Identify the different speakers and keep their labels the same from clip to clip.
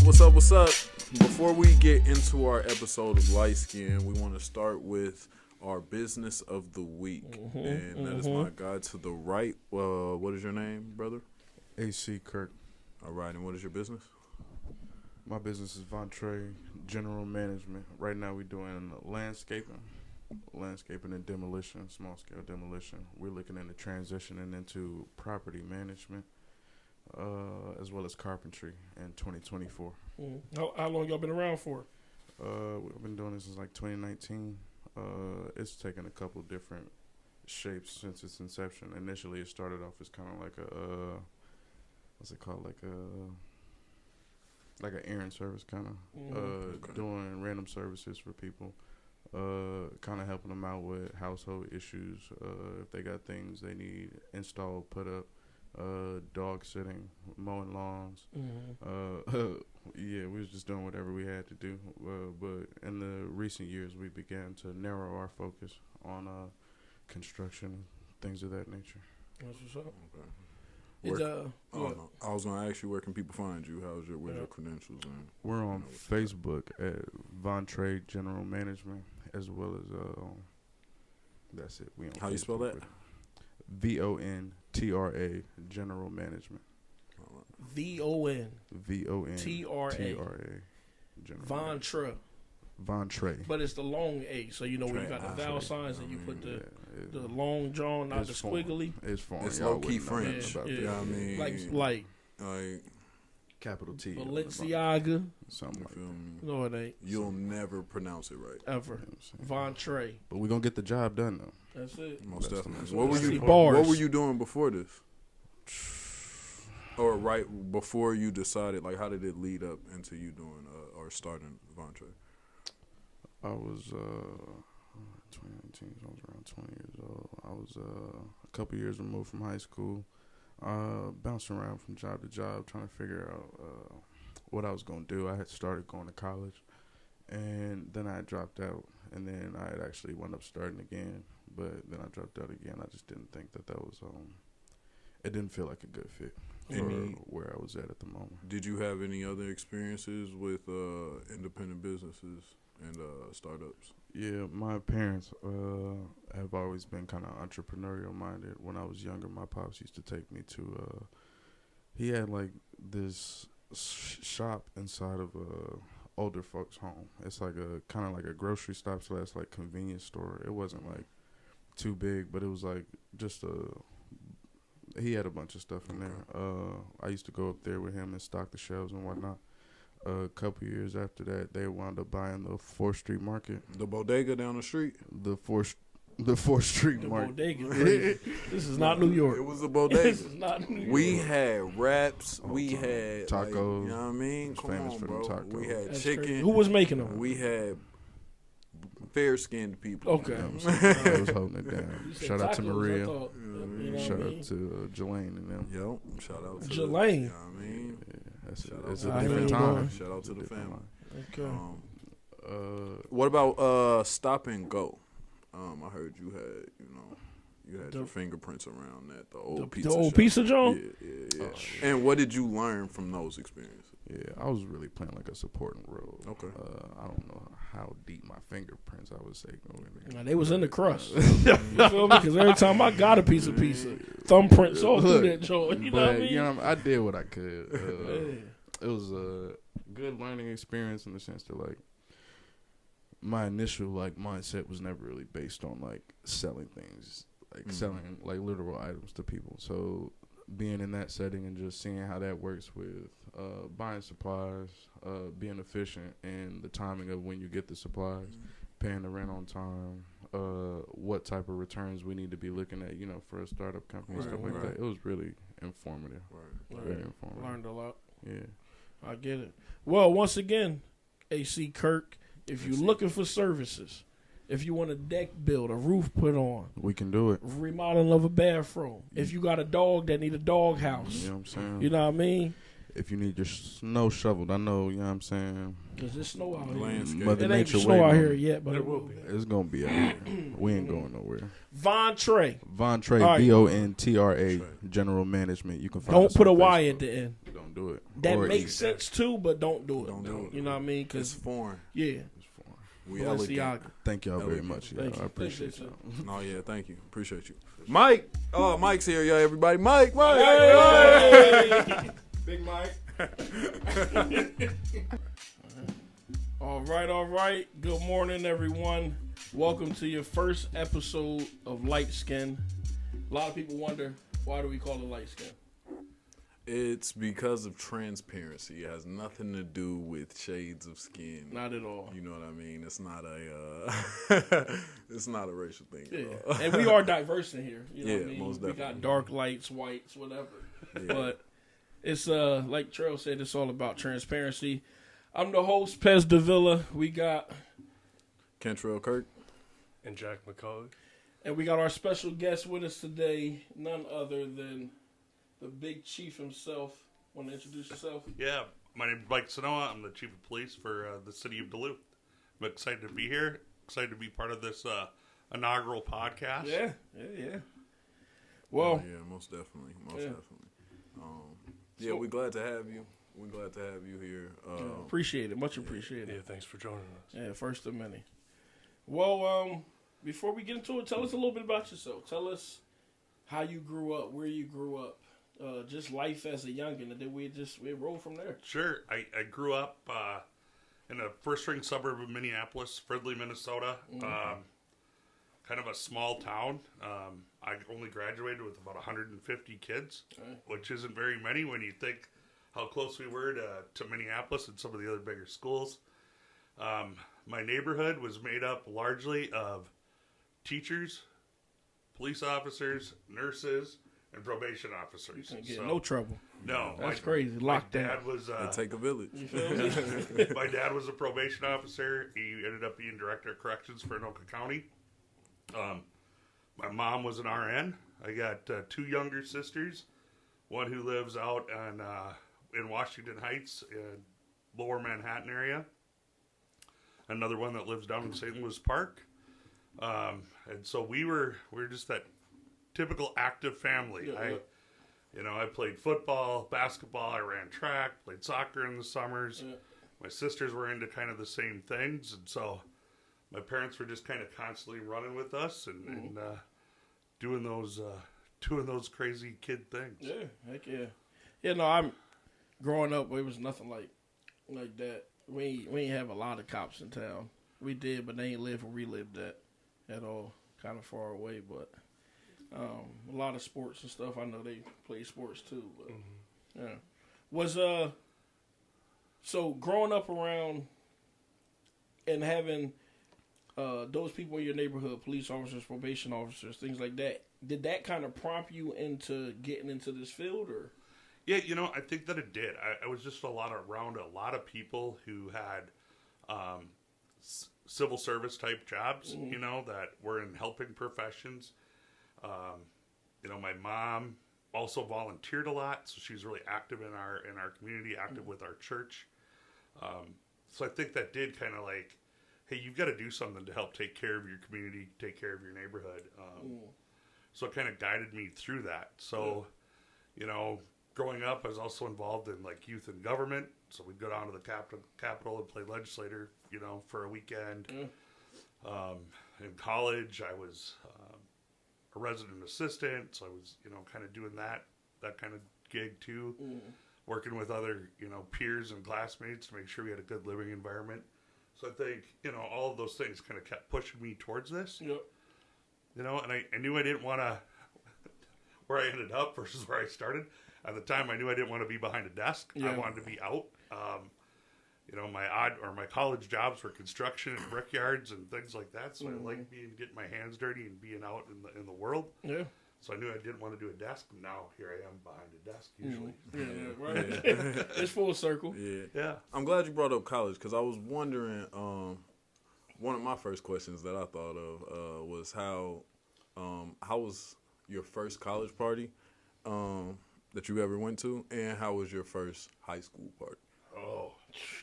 Speaker 1: What's up? Before we get into our episode of Light Skin, we want to start with our business of the week. And that is my guy to the right. What is your name, brother?
Speaker 2: AC Kirk.
Speaker 1: All right, and what is your business?
Speaker 2: My business is VonTra General Management. Right now we're doing landscaping and demolition, small-scale demolition. We're looking into transitioning into property management, as well as carpentry in 2024.
Speaker 3: How long y'all been around for?
Speaker 2: We've been doing this since like 2019. It's taken a couple different shapes since its inception. Initially, it started off as kind of like a, what's it called, like an errand service kind of, doing random services for people, kind of helping them out with household issues, if they got things they need installed, put up, dog sitting, mowing lawns. Yeah, we was just doing whatever we had to do. But in the recent years, we began to narrow our focus on construction, things of that nature.
Speaker 3: That's what's up.
Speaker 1: Okay. I was gonna ask you, where can people find you? Where's your credentials? And
Speaker 2: we're on Facebook at VonTra General Management, as well as that's it. We on
Speaker 1: How
Speaker 2: Facebook.
Speaker 1: You spell that?
Speaker 2: VonTra General Management.
Speaker 3: VonTra.
Speaker 2: VonTra.
Speaker 3: But it's the long A, so you know when you got the vowel signs and you put the long drawn, not the squiggly.
Speaker 2: It's foreign.
Speaker 1: It's low key French.
Speaker 3: Yeah.
Speaker 1: You know what I mean?
Speaker 3: Like
Speaker 2: capital T.
Speaker 3: Balenciaga.
Speaker 2: Something like that.
Speaker 3: No, it ain't.
Speaker 1: You'll never pronounce it right.
Speaker 3: Ever. VonTra.
Speaker 2: But we're going to get the job done, though.
Speaker 3: That's it.
Speaker 1: Most definitely.
Speaker 3: What
Speaker 1: were you doing before this? Or right before you decided, like, how did it lead up into you doing or starting VonTra?
Speaker 2: I was 2019, so I was around 20 years old. I was a couple years removed from high school, bouncing around from job to job, trying to figure out what I was going to do. I had started going to college, and then I dropped out, and then I had actually wound up starting again, but then I dropped out again. I just didn't think that was, it didn't feel like a good fit for where I was at the moment.
Speaker 1: Did you have any other experiences with independent businesses and startups?
Speaker 2: Yeah, my parents have always been kind of entrepreneurial minded. When I was younger, my pops used to take me to, he had like this shop inside of a older folks' home. It's like a kind of like a grocery stop, so that's like convenience store. It wasn't like too big, but it was like just he had a bunch of stuff in there. I used to go up there with him and stock the shelves and whatnot. A couple years after that, they wound up buying the 4th Street Market.
Speaker 1: The bodega down the street?
Speaker 2: The 4th Street Market.
Speaker 3: Bodega. This is not New York.
Speaker 1: It was a bodega.
Speaker 3: This is not New York.
Speaker 1: We had wraps. We had
Speaker 2: tacos.
Speaker 1: Like, you know what I mean? Come
Speaker 2: famous
Speaker 1: on,
Speaker 2: for
Speaker 1: bro.
Speaker 2: them tacos.
Speaker 1: We had
Speaker 3: That's
Speaker 1: chicken.
Speaker 3: crazy. Who was making them?
Speaker 1: We had fair-skinned people.
Speaker 3: Okay.
Speaker 2: I was holding it down. Shout out to
Speaker 3: tacos,
Speaker 2: Maria.
Speaker 3: I thought,
Speaker 2: Shout out to Jelaine and them.
Speaker 1: Yep. Shout out to
Speaker 3: Jelaine.
Speaker 1: You know what I mean?
Speaker 2: It's a different time.
Speaker 1: Shout out to the family.
Speaker 3: Okay.
Speaker 1: What about Stop and Go? I heard you had your fingerprints around that. The old pizza.
Speaker 3: The old
Speaker 1: shop.
Speaker 3: pizza joint?
Speaker 1: Yeah. And what did you learn from those experiences?
Speaker 2: Yeah, I was really playing like a supporting role.
Speaker 1: Okay.
Speaker 2: I don't know how deep my fingerprints, I would say, go in there.
Speaker 3: Now, they was in the crust. You feel me? Because every time I got a piece of pizza, thumbprints all through that joint. You know what I mean?
Speaker 2: You know, I did what I could. It was a good learning experience in the sense that, like, my initial, like, mindset was never really based on, like, selling things, like, selling, like, literal items to people. So being in that setting and just seeing how that works with buying supplies, being efficient, and the timing of when you get the supplies, paying the rent on time, what type of returns we need to be looking at, you know, for a startup company and stuff like that. It was really informative. Very informative.
Speaker 3: Learned a lot.
Speaker 2: Yeah.
Speaker 3: I get it. Well, once again, AC Kirk, if you're looking for services, if you want a deck built, a roof put on,
Speaker 2: we can do it.
Speaker 3: Remodeling of a bathroom. If you got a dog that need a dog house,
Speaker 2: you know what I'm saying?
Speaker 3: you know what I mean?
Speaker 2: if you need your snow shoveled, I know, you know what I'm saying?
Speaker 3: Because it's snow out here.
Speaker 1: Landscape.
Speaker 2: Mother
Speaker 3: It ain't
Speaker 2: Nature
Speaker 3: snow out
Speaker 2: waiting
Speaker 3: here
Speaker 2: on
Speaker 3: yet, but
Speaker 4: There
Speaker 3: it
Speaker 4: will
Speaker 3: will
Speaker 4: be.
Speaker 3: be.
Speaker 2: It's going to be out here. We ain't going nowhere.
Speaker 3: VonTra.
Speaker 2: VonTra,
Speaker 3: All right.
Speaker 2: VonTra General Management. You can find
Speaker 3: Don't
Speaker 2: us
Speaker 3: put a
Speaker 2: on
Speaker 3: Y
Speaker 2: Facebook.
Speaker 3: at the end.
Speaker 2: Don't do it.
Speaker 3: That
Speaker 2: Or
Speaker 3: makes
Speaker 2: E.
Speaker 3: sense too, but don't do it.
Speaker 1: Don't do it.
Speaker 3: You know what I mean?
Speaker 1: It's
Speaker 3: Because,
Speaker 1: foreign.
Speaker 3: yeah.
Speaker 2: It's foreign.
Speaker 1: We elegant.
Speaker 3: Balenciaga.
Speaker 2: Thank y'all very
Speaker 1: Elegant.
Speaker 2: much. Yeah,
Speaker 3: Thank you.
Speaker 2: I appreciate
Speaker 3: Thank
Speaker 2: y'all.
Speaker 3: you,
Speaker 1: Oh yeah, thank you. Appreciate you. Mike. Oh, Mike's here, y'all. Everybody. Mike.
Speaker 3: Hey!
Speaker 4: Big Mike.
Speaker 3: All right. Good morning, everyone. Welcome to your first episode of Light Skin. A lot of people wonder, why do we call it Light Skin?
Speaker 1: It's because of transparency. It has nothing to do with shades of skin.
Speaker 3: Not at all.
Speaker 1: You know what I mean? It's not a it's not a racial thing
Speaker 3: Yeah.
Speaker 1: at all.
Speaker 3: And we are diverse in here. You know
Speaker 1: Yeah,
Speaker 3: what I mean?
Speaker 1: most
Speaker 3: We got
Speaker 1: definitely.
Speaker 3: dark lights, whites, whatever.
Speaker 1: Yeah.
Speaker 3: But it's like Trail said, it's all about transparency. I'm the host, Pez Davila. We got
Speaker 1: Kentrell Kirk.
Speaker 4: And Jack McCullough.
Speaker 3: and we got our special guest with us today, none other than the big chief himself. Want to introduce yourself?
Speaker 5: Yeah, my name is Mike Ceynowa. I'm the chief of police for the city of Duluth. I'm excited to be here. Excited to be part of this inaugural podcast.
Speaker 3: Yeah. Well,
Speaker 1: Yeah, most definitely.
Speaker 3: Yeah.
Speaker 1: Yeah,
Speaker 3: So-
Speaker 1: we're glad to have you. We're glad to have you here.
Speaker 3: appreciate it. Much appreciated.
Speaker 4: Yeah, thanks for joining us.
Speaker 3: Yeah, first of many. Well, before we get into it, tell us a little bit about yourself. Tell us how you grew up, where you grew up, just life as a youngin', and then we roll from there.
Speaker 5: Sure. I grew up in a first-ring suburb of Minneapolis, Fridley, Minnesota. Kind of a small town. I only graduated with about 150 kids,
Speaker 3: Okay.
Speaker 5: which isn't very many when you think how close we were to Minneapolis and some of the other bigger schools. My neighborhood was made up largely of teachers, police officers, nurses, and probation officers.
Speaker 3: Can't get
Speaker 5: So-
Speaker 3: no trouble.
Speaker 5: No,
Speaker 3: That's crazy. Locked
Speaker 5: my
Speaker 3: down.
Speaker 5: dad was
Speaker 1: It take a village.
Speaker 3: You feel me?
Speaker 5: my dad was a probation officer. He ended up being director of corrections for Anoka County. My mom was an RN. I got two younger sisters. One who lives out in Washington Heights, in Lower Manhattan area. Another one that lives down in St. Louis Park. And so we were just that typical active family.
Speaker 3: Yeah.
Speaker 5: I played football, basketball. I ran track, played soccer in the summers.
Speaker 3: Yeah.
Speaker 5: My sisters were into kind of the same things, and so my parents were just kind of constantly running with us and doing those crazy kid things.
Speaker 3: Yeah, heck yeah. Yeah, no, I'm growing up. It was nothing like that. We ain't have a lot of cops in town. We did, but they ain't live where we lived at all. Kind of far away, but a lot of sports and stuff. I know they play sports too. But yeah, was so growing up around and having those people in your neighborhood, police officers, probation officers, things like that. Did that kind of prompt you into getting into this field, or?
Speaker 5: Yeah, I think that it did. I was just around a lot of people who had civil service type jobs, that were in helping professions. My mom also volunteered a lot, so she's really active in our community, active with our church. So I think that did kind of like, hey, you've got to do something to help take care of your community, take care of your neighborhood. So it kind of guided me through that. So, growing up, I was also involved in like youth and government. So we'd go down to the Capitol and play legislator, for a weekend. In college, I was a resident assistant. So I was, kind of doing that kind of gig too. Working with other, peers and classmates to make sure we had a good living environment. So I think, all of those things kind of kept pushing me towards this.
Speaker 3: Yep.
Speaker 5: And I knew I didn't want to, where I ended up versus where I started. At the time, I knew I didn't want to be behind a desk.
Speaker 3: Yeah.
Speaker 5: I wanted to be out. My college jobs were construction and brickyards and things like that. So I liked getting my hands dirty and being out in the world.
Speaker 3: Yeah.
Speaker 5: So I knew I didn't want to do a desk. Now here I am behind a desk usually.
Speaker 3: Yeah, right. It's full circle.
Speaker 1: Yeah. I'm glad you brought up college because I was wondering. One of my first questions that I thought of was how was your first college party? that you ever went to, and how was your first high school party?
Speaker 5: Oh,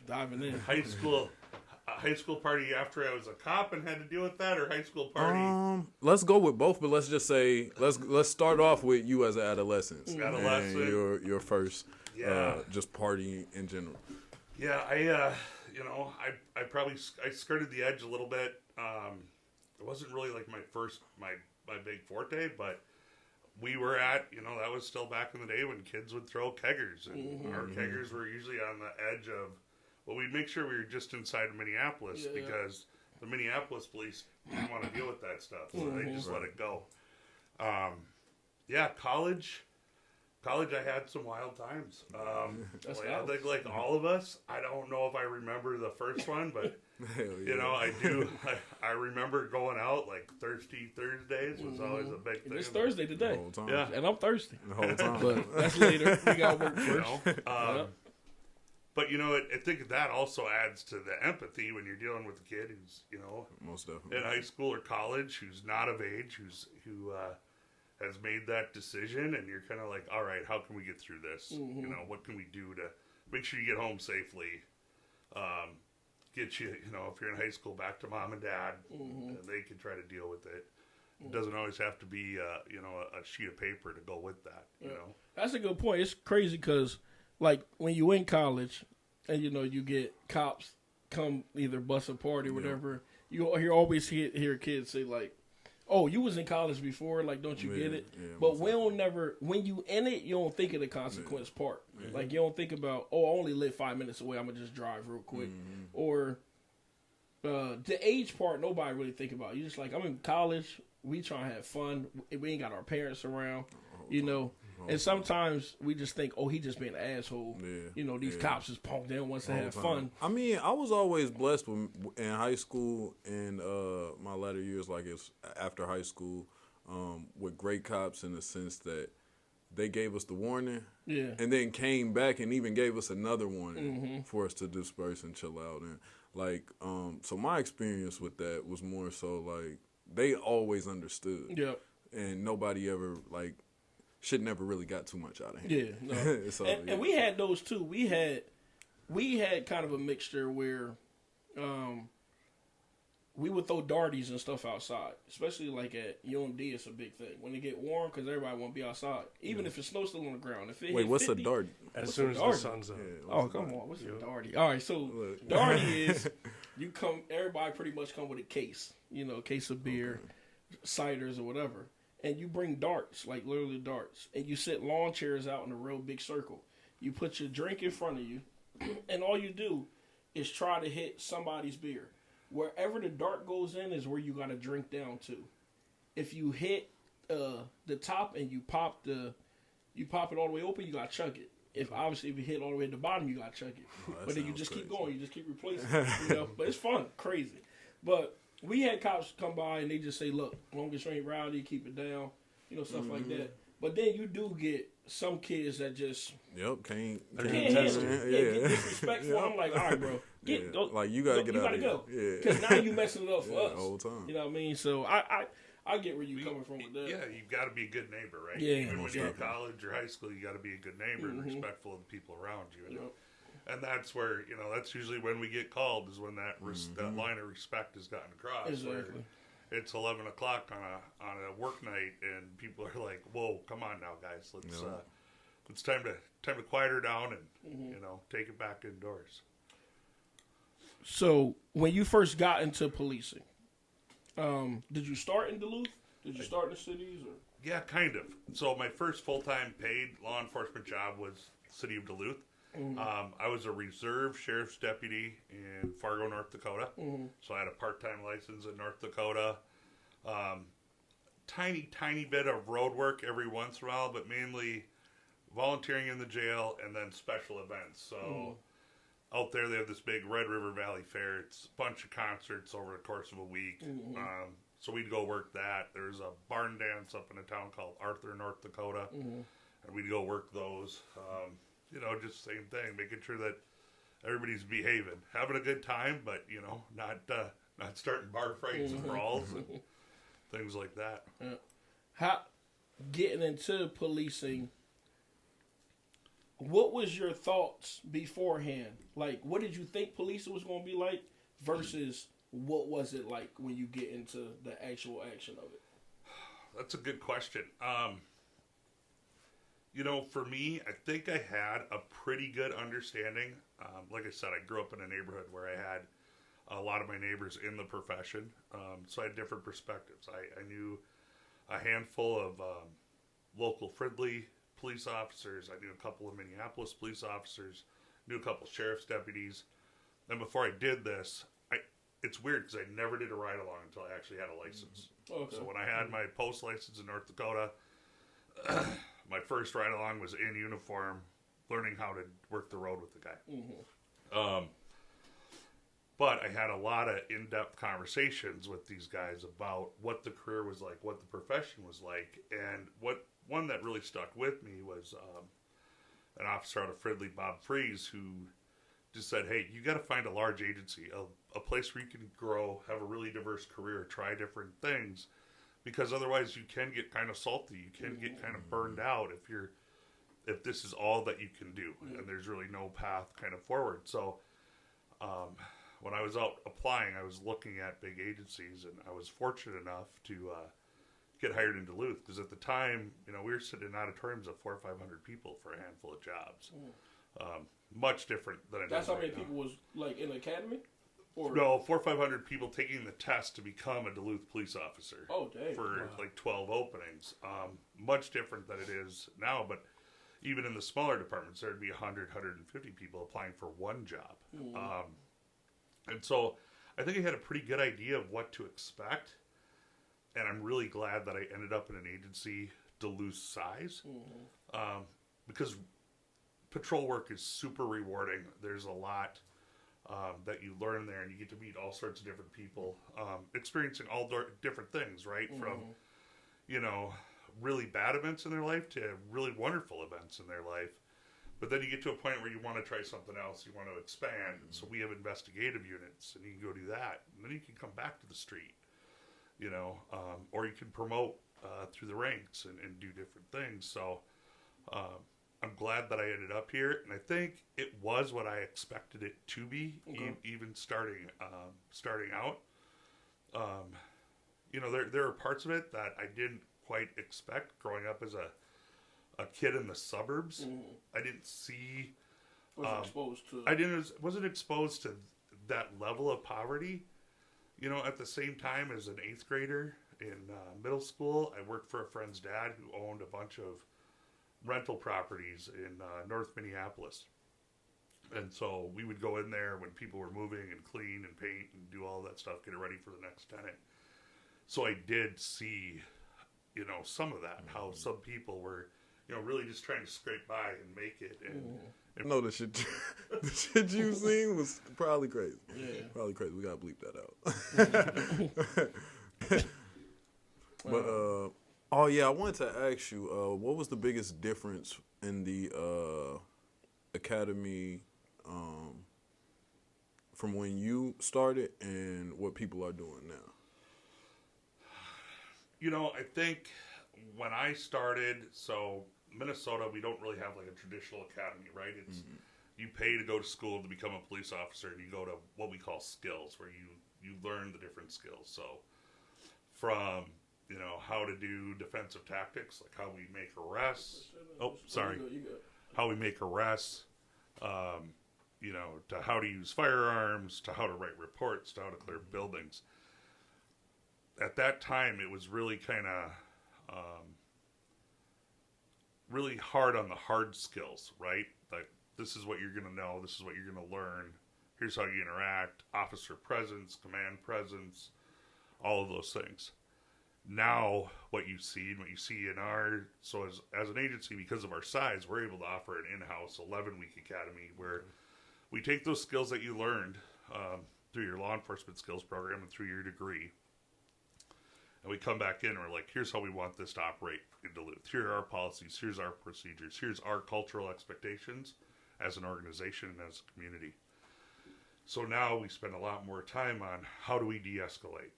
Speaker 3: Diving in.
Speaker 5: high school party after I was a cop and had to deal with that, or high school party?
Speaker 1: Let's go with both, but let's just say let's start off with you as an adolescent.
Speaker 5: Adolescent.
Speaker 1: And your first just party in general.
Speaker 5: Yeah, I probably skirted the edge a little bit. It wasn't really like my big forte, but we were at, that was still back in the day when kids would throw keggers, and our keggers were usually on the edge of, well, we'd make sure we were just inside of Minneapolis because the Minneapolis police didn't want to deal with that stuff, so they just let it go. College, I had some wild times. I think like all of us, I don't know if I remember the first one, but I do. I remember going out, like Thirsty Thursdays was always a big thing.
Speaker 3: It's Thursday today.
Speaker 1: The whole time.
Speaker 5: Yeah.
Speaker 3: And I'm thirsty.
Speaker 1: The whole time.
Speaker 3: But that's later. We got work first.
Speaker 5: But I think that also adds to the empathy when you're dealing with a kid who's
Speaker 1: Most definitely.
Speaker 5: in high school or college, who's not of age, who has made that decision, and you're kind of like, all right, how can we get through this? What can we do to make sure you get home safely? Get you, if you're in high school, back to mom and dad, and they can try to deal with it. It doesn't always have to be, a sheet of paper to go with that.
Speaker 3: That's a good point. It's crazy because, like, when you in college and, you get cops come either bus a party or whatever, you always hear kids say, like, oh, you was in college before, like, don't you get it?
Speaker 1: Yeah,
Speaker 3: but when you in it, you don't think of the consequence part. Like, you don't think about, I only live 5 minutes away, I'm going to just drive real quick. Or the age part, nobody really think about. You just like, I'm in college, we trying to have fun, we ain't got our parents around, And sometimes we just think, he just being an asshole.
Speaker 1: Yeah.
Speaker 3: These cops is punked. They don't want us to have fun.
Speaker 1: I mean, I was always blessed in high school and my latter years, like it's after high school, with great cops in the sense that they gave us the warning, and then came back and even gave us another warning for us to disperse and chill out. And like, so my experience with that was more so like they always understood, and nobody ever like. Shit never really got too much out of him.
Speaker 3: Yeah, no.
Speaker 1: So,
Speaker 3: and we had those too. We had kind of a mixture where we would throw darties and stuff outside, especially like at UMD. It's a big thing when it get warm because everybody want to be outside, even if it's snow still on the ground. If it
Speaker 1: wait, what's
Speaker 3: 50,
Speaker 1: a dart?
Speaker 4: As soon as the sun's up.
Speaker 3: Oh, come on, what's a darty? All right, so darty is you come. Everybody pretty much come with a case, a case of beer, ciders or whatever. And you bring darts, like literally darts, and you sit lawn chairs out in a real big circle. You put your drink in front of you, and all you do is try to hit somebody's beer. Wherever the dart goes in is where you got to drink down to. If you hit the top and you pop it all the way open, you got to chug it. If you hit all the way at the bottom, you got to chug it. But then you just keep going, you just keep replacing it. But it's fun, crazy. But we had cops come by and they just say, look, as long as you ain't rowdy, keep it down, stuff like that. But then you do get some kids that just
Speaker 1: can't
Speaker 3: handle it. Get disrespectful. I'm like, all right, bro.
Speaker 1: Like, you got to get out of here.
Speaker 3: Go. Because now you messing it up for us.
Speaker 1: The whole time.
Speaker 3: You know what I mean? So I get where you're coming from with that.
Speaker 5: Yeah, you've got to be a good neighbor, right?
Speaker 3: Yeah,
Speaker 5: Even when you're in college or high school, you got to be a good neighbor and respectful of the people around you. And that's where, that's usually when we get called, is when that line of respect has gotten across.
Speaker 3: Exactly.
Speaker 5: It's 11 o'clock on a work night, and people are like, "Whoa, come on now, guys! It's time to quiet her down and take it back indoors."
Speaker 3: So, when you first got into policing, did you start in Duluth? Did you start in the cities? Or?
Speaker 5: Yeah, kind of. So my first full-time paid law enforcement job was City of Duluth. I was a reserve sheriff's deputy in Fargo, North Dakota. So I had a part-time license in North Dakota. Tiny bit of road work every once in a while, but mainly volunteering in the jail and then special events. So out there they have this big Red River Valley Fair. It's a bunch of concerts over the course of a week. So we'd go work that. There's a barn dance up in a town called Arthur, North Dakota. And we'd go work those. Just same thing, making sure that everybody's behaving, having a good time, but not starting bar fights and brawls and things like that.
Speaker 3: How getting into policing? what was your thoughts beforehand? Like, what did you think police was going to be like versus what was it like when you get into the actual action of it?
Speaker 5: That's a good question. For me, I think I had a pretty good understanding. Like I said, I grew up in a neighborhood where I had a lot of my neighbors in the profession, so I had different perspectives. I knew a handful of local friendly police officers. I knew a couple of Minneapolis police officers, knew a couple sheriff's deputies. And before I did this, it's weird because I never did a ride-along until I actually had a license. Okay. So when I had my post license in North Dakota, my first ride-along was in uniform, learning how to work the road with the guy. Mm-hmm. But I had a lot of in-depth conversations with these guys about what the career was like, what the profession was like, and one that really stuck with me was an officer out of Fridley, Bob Freeze, who just said, hey, you got to find a large agency, a place where you can grow, have a really diverse career, try different things, because otherwise you can get kind of salty, you can get kind of burned out if this is all that you can do, and there's really no path kind of forward. So when I was out applying, I was looking at big agencies, and I was fortunate enough to get hired in Duluth, because at the time, we were sitting in auditoriums of 400 or 500 people for a handful of jobs. Much different than it is.
Speaker 3: That's how many people was like in the academy? Or?
Speaker 5: No, 400 or 500 people taking the test to become a Duluth police officer.
Speaker 3: Oh, dang.
Speaker 5: For like 12 openings. Much different than it is now, but even in the smaller departments, there'd be 100, 150 people applying for one job. And so I think I had a pretty good idea of what to expect, and I'm really glad that I ended up in an agency Duluth size, because patrol work is super rewarding. There's a lot that you learn there, and you get to meet all sorts of different people, experiencing all different things, right? From, really bad events in their life to really wonderful events in their life. But then you get to a point where you want to try something else, you want to expand. And so we have investigative units, and you can go do that. And then you can come back to the street, or you can promote through the ranks and do different things. So I'm glad that I ended up here, and I think it was what I expected it to be, even starting out. There are parts of it that I didn't quite expect growing up as a kid in the suburbs. I didn't see. Wasn't exposed to that level of poverty. At the same time as an 8th grader in middle school, I worked for a friend's dad who owned a bunch of rental properties in North Minneapolis. And so we would go in there when people were moving and clean and paint and do all that stuff, get it ready for the next tenant. So I did see, some of that, how some people were, really just trying to scrape by and make it. And
Speaker 1: no, the shit you seen was probably crazy. Yeah. Probably crazy. We got to bleep that out. But, oh, yeah, I wanted to ask you, what was the biggest difference in the academy from when you started and what people are doing now?
Speaker 5: I think when I started, so Minnesota, we don't really have like a traditional academy, right? It's you pay to go to school to become a police officer, and you go to what we call skills, where you learn the different skills. So from how to do defensive tactics, like how we make arrests. Oh, sorry. How we make arrests, to how to use firearms, to how to write reports, to how to clear buildings. At that time, it was really kind of really hard on the hard skills, right? Like, this is what you're going to know. This is what you're going to learn. Here's how you interact. Officer presence, command presence, all of those things. Now, what you see in so as an agency, because of our size, we're able to offer an in-house 11-week academy where we take those skills that you learned through your law enforcement skills program and through your degree, and we come back in and we're like, here's how we want this to operate in Duluth. Here are our policies. Here's our procedures. Here's our cultural expectations as an organization and as a community. So now we spend a lot more time on how do we de-escalate.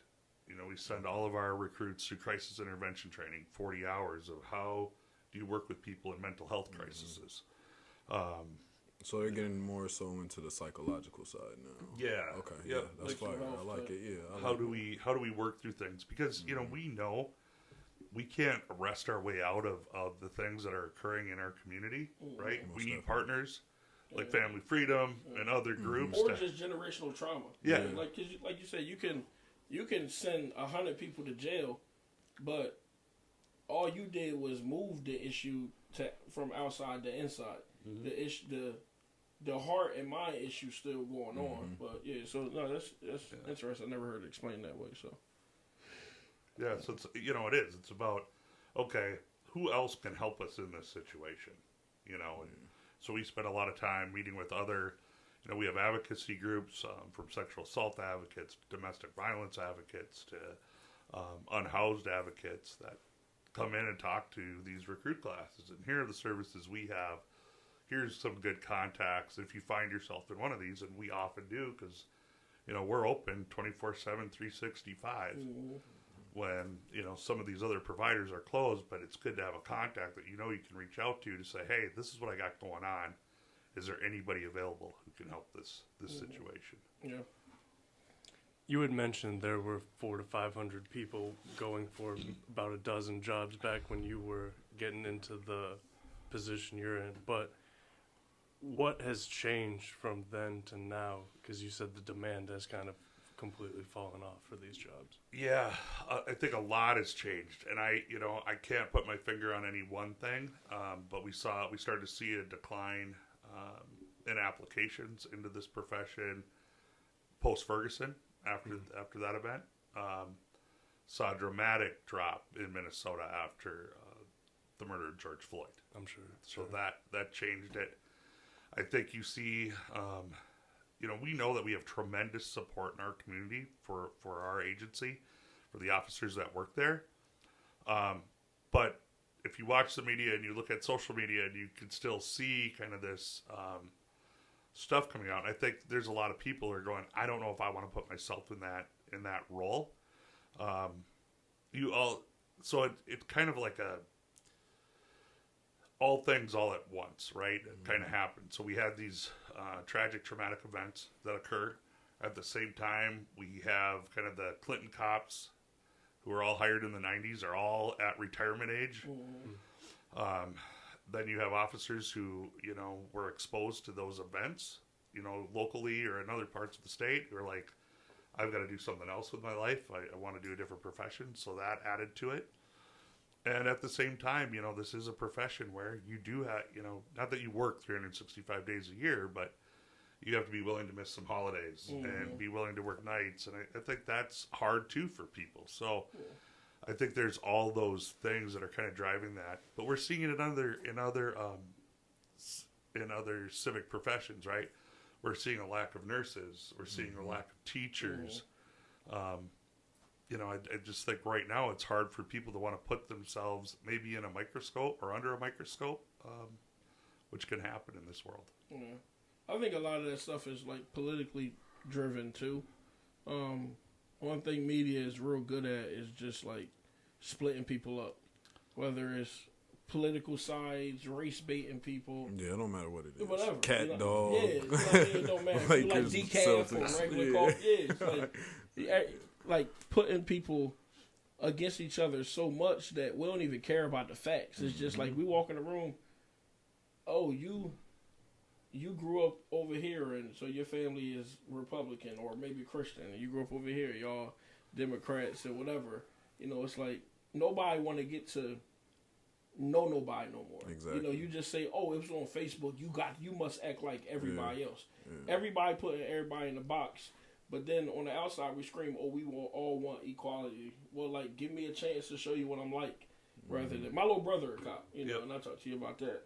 Speaker 5: We send all of our recruits through crisis intervention training, 40 hours of how do you work with people in mental health crises.
Speaker 1: So they're getting more so into the psychological side now.
Speaker 5: Yeah.
Speaker 1: Okay.
Speaker 5: Yep.
Speaker 1: Yeah, that's fire. I like it. Yeah.
Speaker 5: How do we work through things? Because we know we can't arrest our way out of the things that are occurring in our community, right?
Speaker 1: Most
Speaker 5: We need
Speaker 1: definitely.
Speaker 5: partners like Family Freedom and other groups.
Speaker 3: Or just generational trauma.
Speaker 5: Yeah.
Speaker 3: Like you said, you can send 100 people to jail, but all you did was move the issue from outside to inside. The heart and mind issue still going on. But yeah, so no, that's interesting. I never heard it explained that way. So
Speaker 5: Yeah, so it's it is. It's about, okay, who else can help us in this situation? And so we spend a lot of time meeting with other, we have advocacy groups from sexual assault advocates, domestic violence advocates, to unhoused advocates that come in and talk to these recruit classes. And here are the services we have. Here's some good contacts if you find yourself in one of these, and we often do because, we're open 24/7, 365. When some of these other providers are closed, but it's good to have a contact that you can reach out to say, hey, this is what I got going on. Is there anybody available who can help this situation?
Speaker 3: yeah.
Speaker 4: You had mentioned there were 400 to 500 people going for about a dozen jobs back when you were getting into the position you're in. But what has changed from then to now? Because you said the demand has kind of completely fallen off for these jobs.
Speaker 5: Yeah, I think a lot has changed, and I can't put my finger on any one thing, but we started to see a decline in applications into this profession post Ferguson. After that event, saw a dramatic drop in Minnesota after the murder of George Floyd.
Speaker 4: I'm sure.
Speaker 5: So that changed it. I think you see, we know that we have tremendous support in our community for our agency, for the officers that work there. But if you watch the media and you look at social media, and you can still see kind of this stuff coming out. I think there's a lot of people who are going, I don't know if I want to put myself in that role. So it's kind of like all things all at once, right? It kind of happened. So we had these tragic, traumatic events that occur. At the same time, we have kind of the Clinton cops who were all hired in the 90s are all at retirement age. Then you have officers who, were exposed to those events, locally or in other parts of the state who are like, I've got to do something else with my life. I want to do a different profession. So that added to it. And at the same time, this is a profession where you do have, not that you work 365 days a year, but you have to be willing to miss some holidays and be willing to work nights. And I think that's hard too for people. So I think there's all those things that are kind of driving that, but we're seeing it in other civic professions, right? We're seeing a lack of nurses. We're seeing a lack of teachers. I just think right now it's hard for people to want to put themselves maybe in a microscope or under a microscope, which can happen in this world.
Speaker 3: Yeah. I think a lot of that stuff is like politically driven too. One thing media is real good at is just like splitting people up, whether it's political sides, race baiting people.
Speaker 1: Yeah, it don't matter what it is.
Speaker 3: Whatever.
Speaker 1: Cat, dog.
Speaker 3: Yeah, it don't matter. If you like decaf or regular coffee. Yeah, it's like putting people against each other so much that we don't even care about the facts. It's just like we walk in the room. Oh, you grew up over here, and so your family is Republican or maybe Christian, and you grew up over here, y'all Democrats or whatever. It's like nobody want to get to know nobody no more.
Speaker 1: Exactly.
Speaker 3: You just say, oh, it was on Facebook. You must act like everybody else. Yeah. Everybody putting everybody in the box. But then on the outside, we scream, oh, we all want equality. Well, like, give me a chance to show you what I'm like. Rather than, my little brother a cop, and I talked to you about that.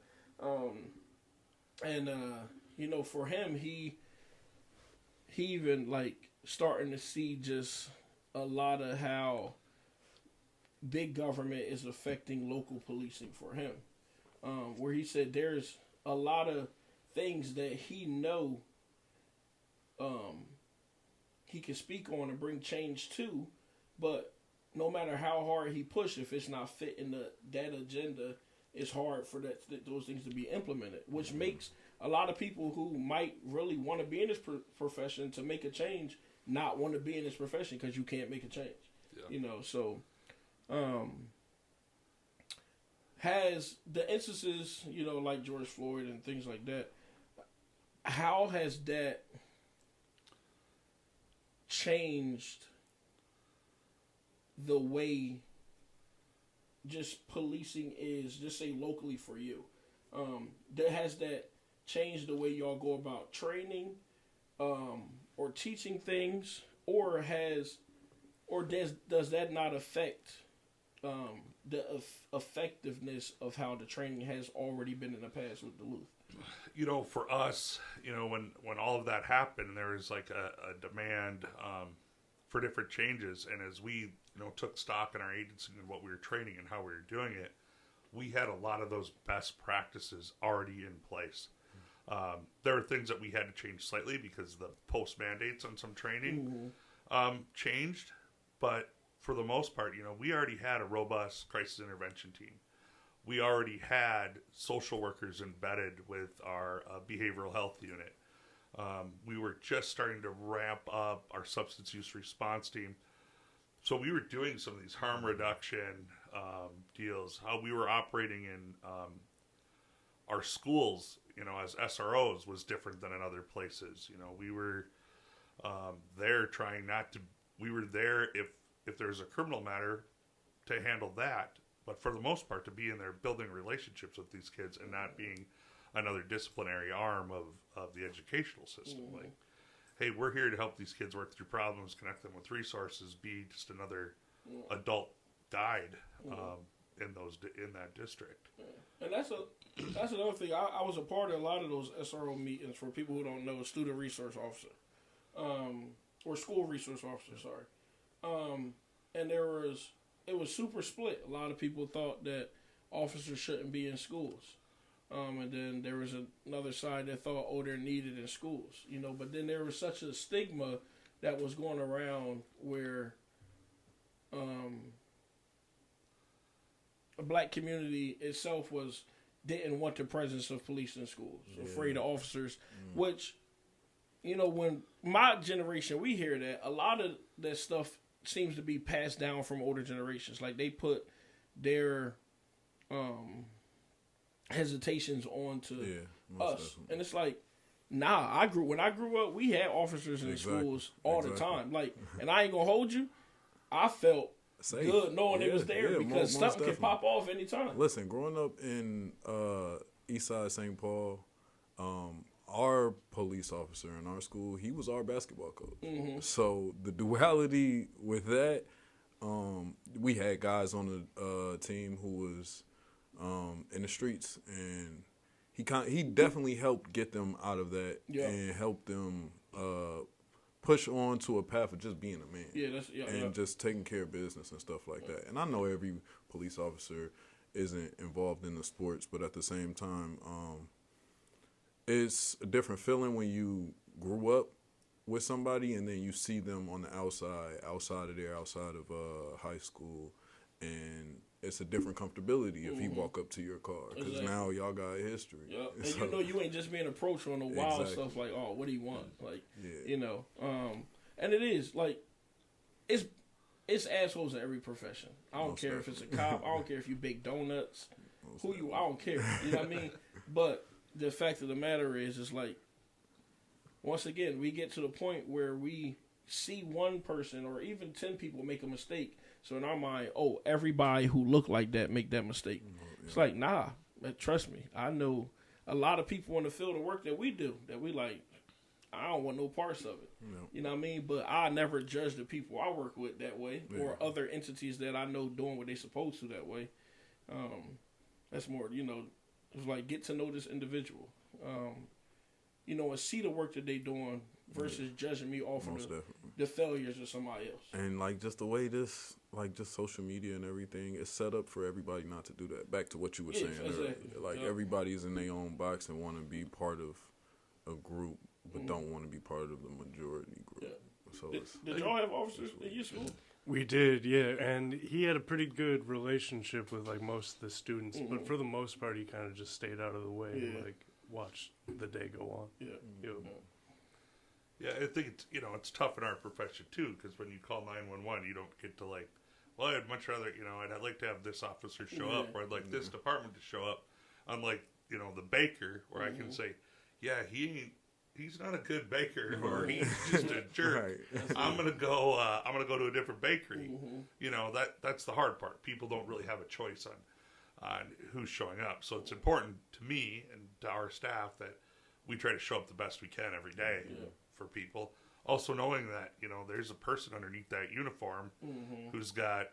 Speaker 3: For him, he even, like, starting to see just a lot of how big government is affecting local policing for him. Where he said there's a lot of things that he know he can speak on and bring change to, but no matter how hard he push, if it's not fitting that agenda it's hard for those things to be implemented, which makes a lot of people who might really want to be in this profession to make a change not want to be in this profession because you can't make a change. Yeah. You know, so has the instances, you know, like George Floyd and things like that, how has that changed the way just policing is, just say locally for you? Has that changed the way y'all go about training or teaching things, or does that not affect the effectiveness of how the training has already been in the past with Duluth?
Speaker 5: You know, for us, you know, when all of that happened, there was like a demand for different changes. And as we, you know, took stock in our agency and what we were training and how we were doing it, we had a lot of those best practices already in place. There were things that we had to change slightly because the post mandates on some training changed. But for the most part, you know, we already had a robust crisis intervention team. We already had social workers embedded with our behavioral health unit. We were just starting to ramp up our substance use response team. So we were doing some of these harm reduction deals. How we were operating in our schools, you know, as SROs was different than in other places. You know, we were there trying not to. We were there if there's a criminal matter to handle that. But for the most part, to be in there building relationships with these kids and not being another disciplinary arm of the educational system. Like, hey, we're here to help these kids work through problems, connect them with resources, be just another adult guide in that district.
Speaker 3: And that's another thing. I was a part of a lot of those SRO meetings. For people who don't know, student resource officer, or school resource officer. Sorry, and it was super split. A lot of people thought that officers shouldn't be in schools. And then there was another side that thought, they're needed in schools, you know. But then there was such a stigma that was going around where a black community itself didn't want the presence of police in schools, afraid of officers, which, you know, when my generation, we hear that, a lot of that stuff seems to be passed down from older generations. Like, they put their hesitations onto us. Definitely. And it's like, nah, when I grew up, we had officers in the schools all the time. Like, and I ain't gonna hold you, I felt safe, good knowing it was there, because something can pop off anytime.
Speaker 1: Listen, growing up in Eastside St. Paul, our police officer in our school, he was our basketball coach. Mm-hmm. So the duality with that, we had guys on the team who was in the streets, and he definitely helped get them out of that and helped them push on to a path of just being a man just taking care of business and stuff like that. And I know every police officer isn't involved in the sports, but at the same time, it's a different feeling when you grew up with somebody and then you see them on the outside of high school, and it's a different comfortability if he walk up to your car, because now y'all got a history. Yep.
Speaker 3: And so, you know, you ain't just being approached on the wild stuff like, what do you want? Like, you know, and it is like, it's assholes in every profession. I don't care if it's a cop. I don't care if you bake donuts. I don't care. You know what I mean? But the fact of the matter is like, once again, we get to the point where we see one person or even 10 people make a mistake. So in our mind, everybody who look like that make that mistake. It's like, nah, trust me. I know a lot of people in the field of work that we do that we like, I don't want no parts of it. No. You know what I mean? But I never judge the people I work with that way, or other entities that I know doing what they supposed to that way. That's more, you know, it's like, get to know this individual. You know, and see the work that they doing versus judging me off of the failures of somebody else.
Speaker 1: And like, just the way this, like, just social media and everything is set up for everybody not to do that. Back to what you were saying earlier. Like, everybody's in their own box and want to be part of a group, but don't want to be part of the majority group.
Speaker 3: Yeah. So did y'all have officers in your school?
Speaker 4: We did, yeah, and he had a pretty good relationship with like most of the students, but for the most part, he kind of just stayed out of the way and like watched the day go on.
Speaker 3: Yeah.
Speaker 5: Yeah, I think it's, it's tough in our profession too, because when you call 911, you don't get to like, well, I'd much rather, I'd like to have this officer show up, or I'd like this department to show up. Unlike, the baker, where I can say, yeah, he's not a good baker, or he's just a jerk. Right. I'm gonna go to a different bakery. That's the hard part. People don't really have a choice on who's showing up. So it's important to me and to our staff that we try to show up the best we can every day for people. Also knowing that, there's a person underneath that uniform who's got,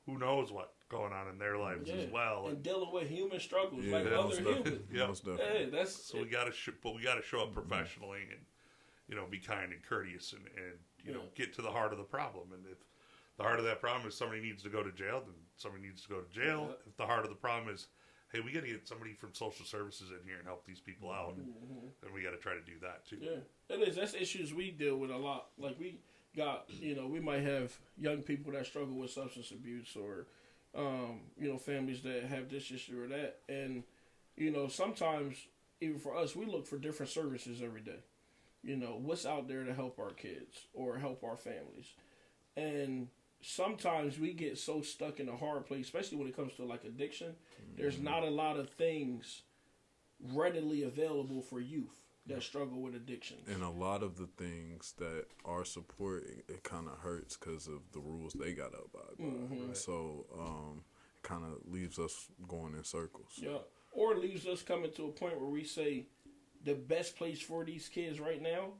Speaker 5: who knows what going on in their lives as well,
Speaker 3: and dealing with human struggles like other humans.
Speaker 1: Hey,
Speaker 3: that's
Speaker 5: so we got to show up professionally and be kind and courteous and get to the heart of the problem. And if the heart of that problem is somebody needs to go to jail, then somebody needs to go to jail. Yeah. If the heart of the problem is, hey, we got to get somebody from social services in here and help these people out, then we got to try to do that too.
Speaker 3: Yeah, it is. That's issues we deal with a lot. Like we got, we might have young people that struggle with substance abuse, or families that have this issue or that. And, sometimes, even for us, we look for different services every day. What's out there to help our kids or help our families. And sometimes we get so stuck in a hard place, especially when it comes to, like, addiction. There's not a lot of things readily available for youth that struggle with addiction.
Speaker 1: And a lot of the things that are support, it kind of hurts because of the rules they got to abide by. Right? So it kind of leaves us going in circles.
Speaker 3: Yeah. Or it leaves us coming to a point where we say the best place for these kids right now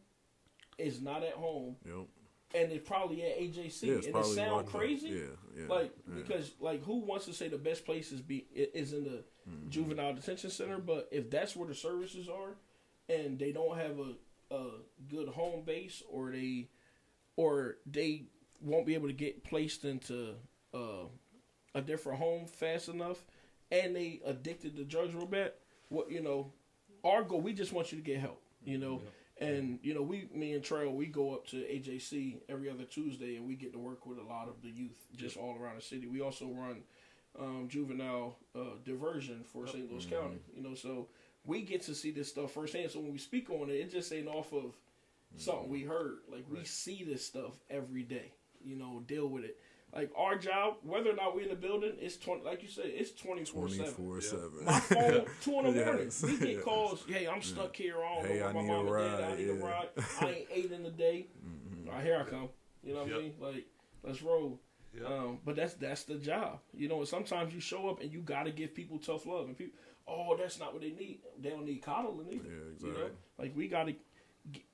Speaker 3: is not at home.
Speaker 1: Yep.
Speaker 3: And it's probably at AJC.
Speaker 1: Yeah,
Speaker 3: and it sounds crazy.
Speaker 1: Yeah.
Speaker 3: Because who wants to say the best place is in the juvenile detention center? But if that's where the services are, and they don't have a good home base, or they won't be able to get placed into a different home fast enough, and they addicted to drugs real bad, our goal, we just want you to get help, And, me and Trail, we go up to AJC every other Tuesday, and we get to work with a lot of the youth just all around the city. We also run juvenile diversion for St. Louis County, so we get to see this stuff firsthand. So when we speak on it, it just ain't off of something we heard. Like, we see this stuff every day, deal with it. Like, our job, whether or not we're in the building, it's like you said, it's 24/7.
Speaker 1: 24/7.
Speaker 3: My phone, 2 in the morning. We get calls, hey, I'm stuck here. I don't know where my mom and dad. I need a ride. I ain't ate in the day. All right, here I come. You know what I mean? Like, let's roll. But that's the job. Sometimes you show up and you got to give people tough love. And people, that's not what they need. They don't need coddling either.
Speaker 1: Yeah, exactly.
Speaker 3: Like, we got to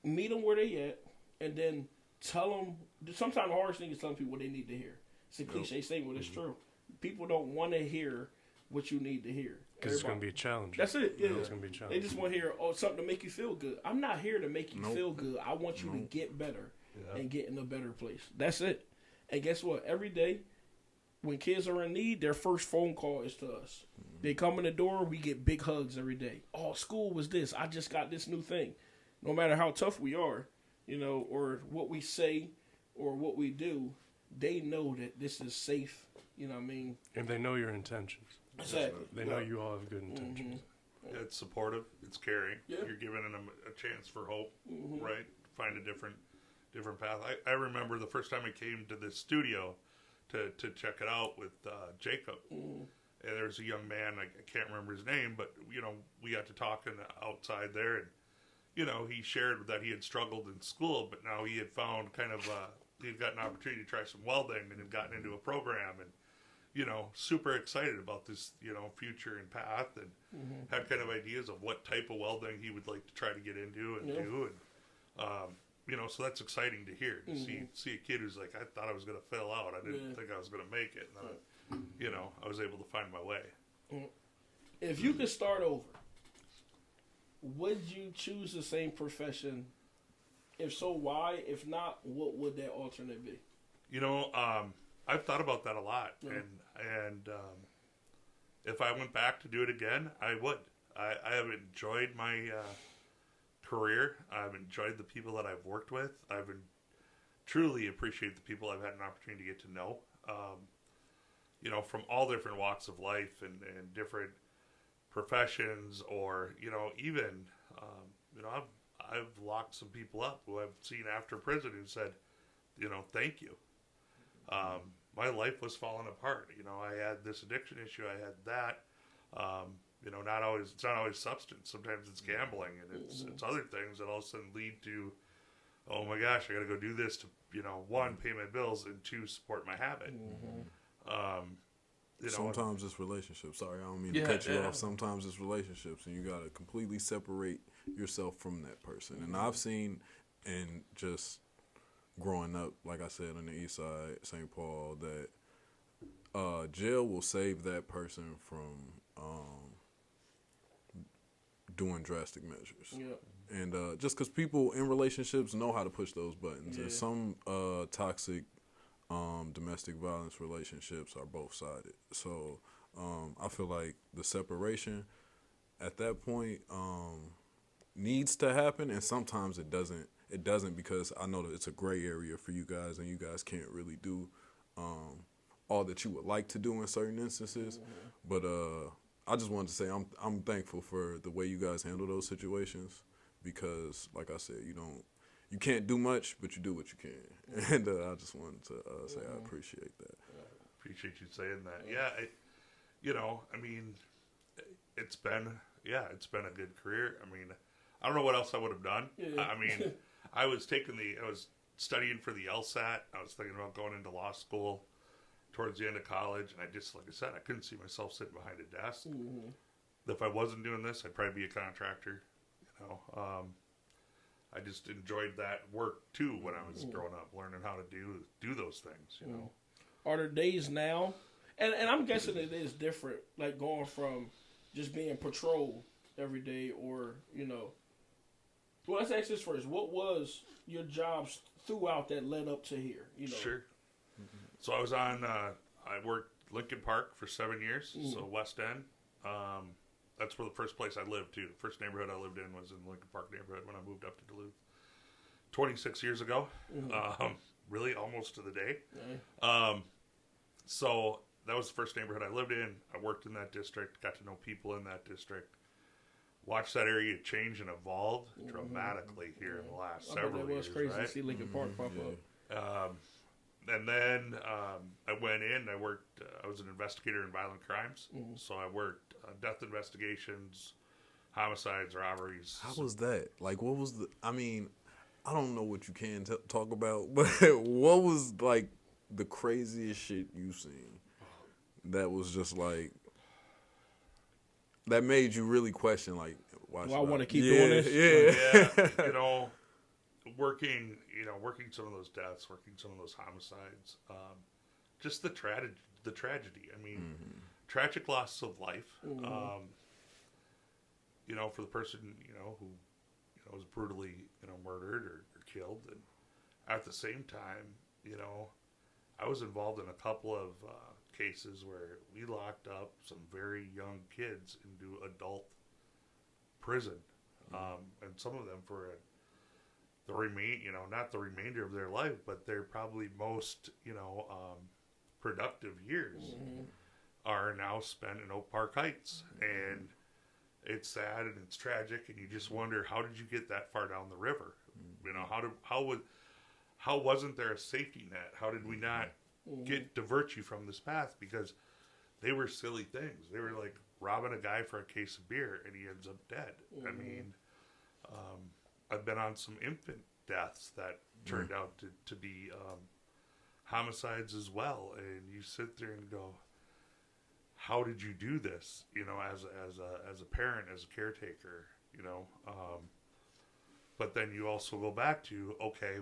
Speaker 3: meet them where they at, and then tell them. Sometimes the hardest thing is telling people what they need to hear. It's a cliche statement, but it's true. People don't want to hear what you need to hear.
Speaker 4: Because it's going to be a challenge.
Speaker 3: That's it. Yeah.
Speaker 4: It's going to be a challenge.
Speaker 3: They just want to hear something to make you feel good. I'm not here to make you feel good. I want you to get better and get in a better place. That's it. And guess what? Every day, when kids are in need, their first phone call is to us. They come in the door, we get big hugs every day. Oh, school was this. I just got this new thing. No matter how tough we are, or what we say or what we do, they know that this is safe. You know what I mean?
Speaker 4: And they know your intentions.
Speaker 3: Exactly.
Speaker 4: They know you all have good intentions.
Speaker 5: Yeah, it's supportive. It's caring.
Speaker 3: Yeah.
Speaker 5: You're giving them a chance for hope, right? Find a different path. I remember the first time I came to this studio to check it out with Jacob. And there's a young man, I can't remember his name, but, we got to talking outside there, and, he shared that he had struggled in school, but now he had found he'd got an opportunity to try some welding and had gotten into a program, and, super excited about this, future and path, and had kind of ideas of what type of welding he would like to try to get into and do. And, so that's exciting to hear, to see a kid who's like, I thought I was going to fail out. I didn't think I was going to make it. And then, I was able to find my way.
Speaker 3: If you could start over, would you choose the same profession? If so, why? If not, what would that alternate be?
Speaker 5: I've thought about that a lot, and if I went back to do it again, I would. I have enjoyed my career. I've enjoyed the people that I've worked with. I've truly appreciate the people I've had an opportunity to get to know. You know, from all different walks of life and different professions, or, you know, even, you know, I've locked some people up who I've seen after prison who said, you know, thank you. My life was falling apart. You know, I had this addiction issue. I had that. You know, it's not always substance. Sometimes it's gambling, and it's other things that all of a sudden lead to, oh my gosh, I got to go do this to, you know, one, pay my bills, and two, support my habit. You know,
Speaker 1: sometimes it's relationships. Sorry, I don't mean to cut you off. Sometimes it's relationships, and you got to completely separate yourself from that person. And I've seen, and just growing up, like I said, on the east side, St. Paul, that jail will save that person from doing drastic measures. Yeah. And just because people in relationships know how to push those buttons. Yeah. And some toxic domestic violence relationships are both-sided. So I feel like the separation at that point needs to happen, and sometimes it doesn't. It doesn't, because I know that it's a gray area for you guys, and you guys can't really do all that you would like to do in certain instances. But I just wanted to say I'm thankful for the way you guys handle those situations, because, like I said, you can't do much, but you do what you can. And I just wanted to say I appreciate that.
Speaker 5: Appreciate you saying that. Yeah, you know, I mean, it's been a good career. I mean, I don't know what else I would have done. Yeah. I mean, I was studying for the LSAT. I was thinking about going into law school towards the end of college, and I just, like I said, I couldn't see myself sitting behind a desk. If I wasn't doing this, I'd probably be a contractor. You know, I just enjoyed that work too when I was growing up, learning how to do those things. You know,
Speaker 3: are there days now, and I'm guessing it is different, like going from just being patrol every day, or, you know. Well, let's ask this first. What was your jobs throughout that led up to here? You know.
Speaker 5: Sure. So I was I worked Lincoln Park for 7 years, so West End. That's where the first place I lived, too. The first neighborhood I lived in was in the Lincoln Park neighborhood when I moved up to Duluth 26 years ago. Really almost to the day. So that was the first neighborhood I lived in. I worked in that district, got to know people in that district. Watched that area change and evolve dramatically here in the last several years. It was
Speaker 3: crazy to see Lincoln Park pop up.
Speaker 5: And then I went in. I worked. I was an investigator in violent crimes, so I worked death investigations, homicides, robberies.
Speaker 1: How was that? Like, what was the? I mean, I don't know what you can talk about, but what was like the craziest shit you've seen? That was just like. That made you really question, like, why
Speaker 3: I want to keep doing this?
Speaker 5: Yeah. You know, working some of those deaths, working some of those homicides, just the tragedy. I mean, tragic loss of life. You know, for the person, who, was brutally, murdered or killed. And at the same time, I was involved in a couple of cases where we locked up some very young kids into adult prison, and some of them for not the remainder of their life, but their probably most productive years are now spent in Oak Park Heights, and it's sad and it's tragic, and you just wonder, how did you get that far down the river? How wasn't there a safety net? How did we not divert you from this path? Because they were silly things. They were like robbing a guy for a case of beer and he ends up dead. I mean, I've been on some infant deaths that turned out to be homicides as well. And you sit there and go, how did you do this? As a parent, as a caretaker, but then you also go back to, okay,